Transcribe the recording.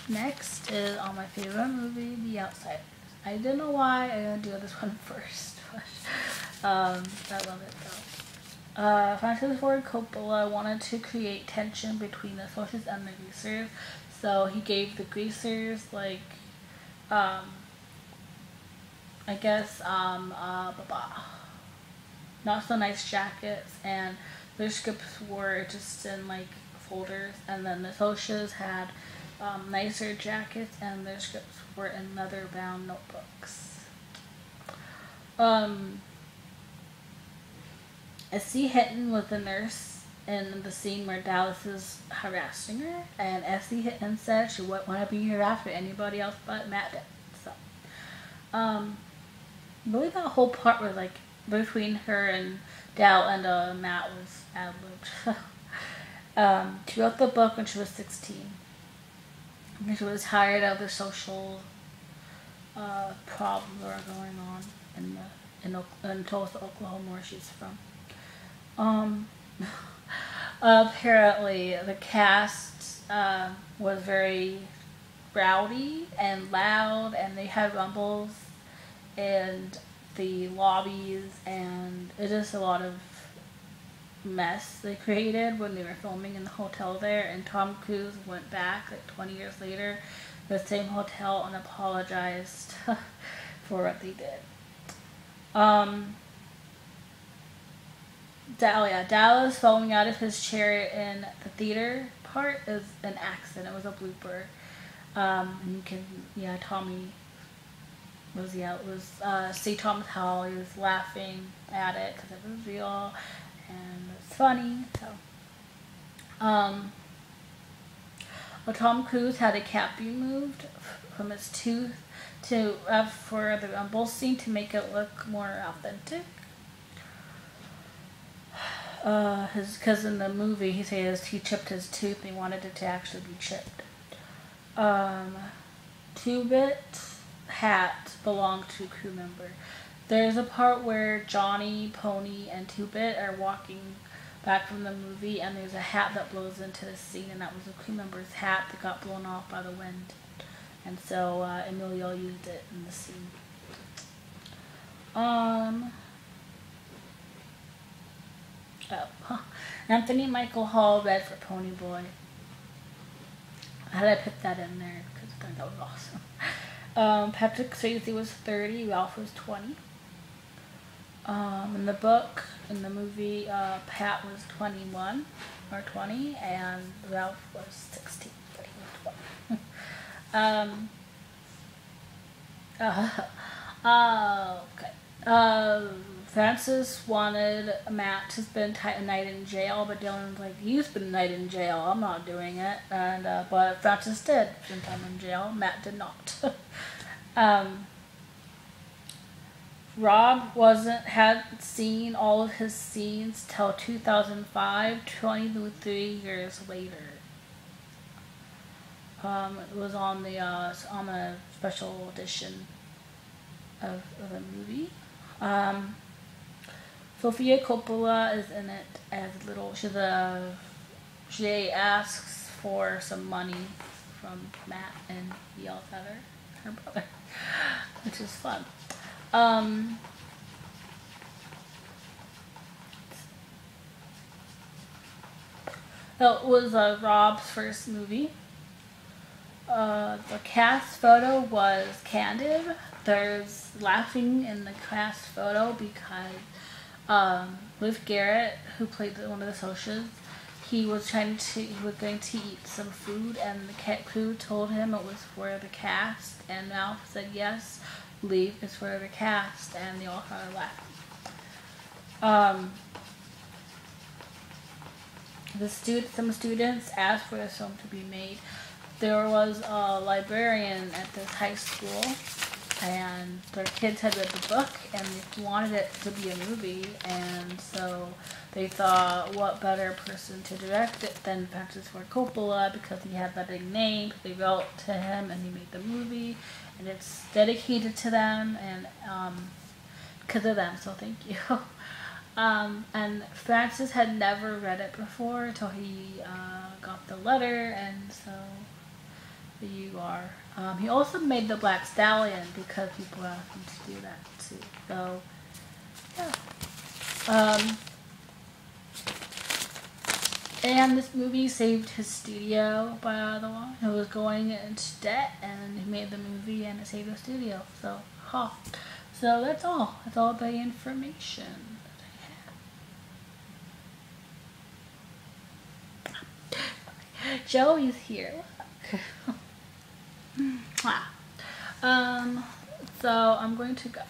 Next is on my favorite movie, The Outsiders. I don't know why I'm gonna do this one first, but I love it though. Francis Ford Coppola wanted to create tension between the socialists and the greasers, so he gave the greasers like, I guess, not so nice jackets, and their scripts were just in like folders, and then the socials had nicer jackets, and their scripts were in leather bound notebooks. S.C. Hinton was the nurse in the scene where Dallas is harassing her, and S.C. Hinton said she wouldn't want to be harassed by anybody else but Matt did. So, really that whole part was like between her and Dal and Matt was ad-libbed. She wrote the book when she was 16. And she was tired of the social problems that are going on in Tulsa, Oklahoma, where she's from. Apparently, the cast was very rowdy and loud, and they had rumbles and the lobbies, and it is a lot of mess they created when they were filming in the hotel there. And Tom Cruise went back like 20 years later to the same hotel and apologized for what they did. Dallas falling out of his chair in the theater part is an accident. It was a blooper. And you can, Tommy see Thomas Howell. He was laughing at it because it was real and it's funny. So, Tom Cruise had a cap removed from his tooth for the rumble scene to make it look more authentic. Because in the movie he says he chipped his tooth and he wanted it to actually be chipped. Two-Bit hat belonged to a crew member. There's a part where Johnny, Pony, and Two-Bit are walking back from the movie, and there's a hat that blows into the scene, and that was a crew member's hat that got blown off by the wind. And so Emilio used it in the scene. Anthony Michael Hall read for Pony Boy. How did I put that in there? Because I thought that was awesome. Patrick Swayze was 30, Ralph was 20. In the movie, Pat was 21 or 20, and Ralph was 16, but he was 20. Okay. Francis wanted Matt to spend a night in jail, but Dylan's like, "You spend a night in jail. I'm not doing it." And but Francis did spend time in jail. Matt did not. Rob hadn't seen all of his scenes till 2005, 23 years later. It was on a special edition of the movie. Sofia Coppola is in it as little. She asks for some money from Matt and he yells at her brother, which is fun. It was Rob's first movie. The cast photo was candid. There's laughing in the cast photo because Liv Garrett, who played one of the socials, he was going to eat some food, and the crew told him it was for the cast, and Ralph said yes, leave is for the cast, and they all started laughing. Some students asked for this film to be made. There was a librarian at this high school, and their kids had read the book and they wanted it to be a movie, and so they thought, what better person to direct it than Francis Ford Coppola, because he had that big name. They wrote to him and he made the movie, and it's dedicated to them and because of them, so thank you. And Francis had never read it before until he got the letter, and so you are. He also made the Black Stallion because people asked him to do that too. So, yeah. And this movie saved his studio, by the way. He was going into debt, and he made the movie, and it saved the studio. So, So that's all. That's all the information that I have. Joey's here. So I'm going to go.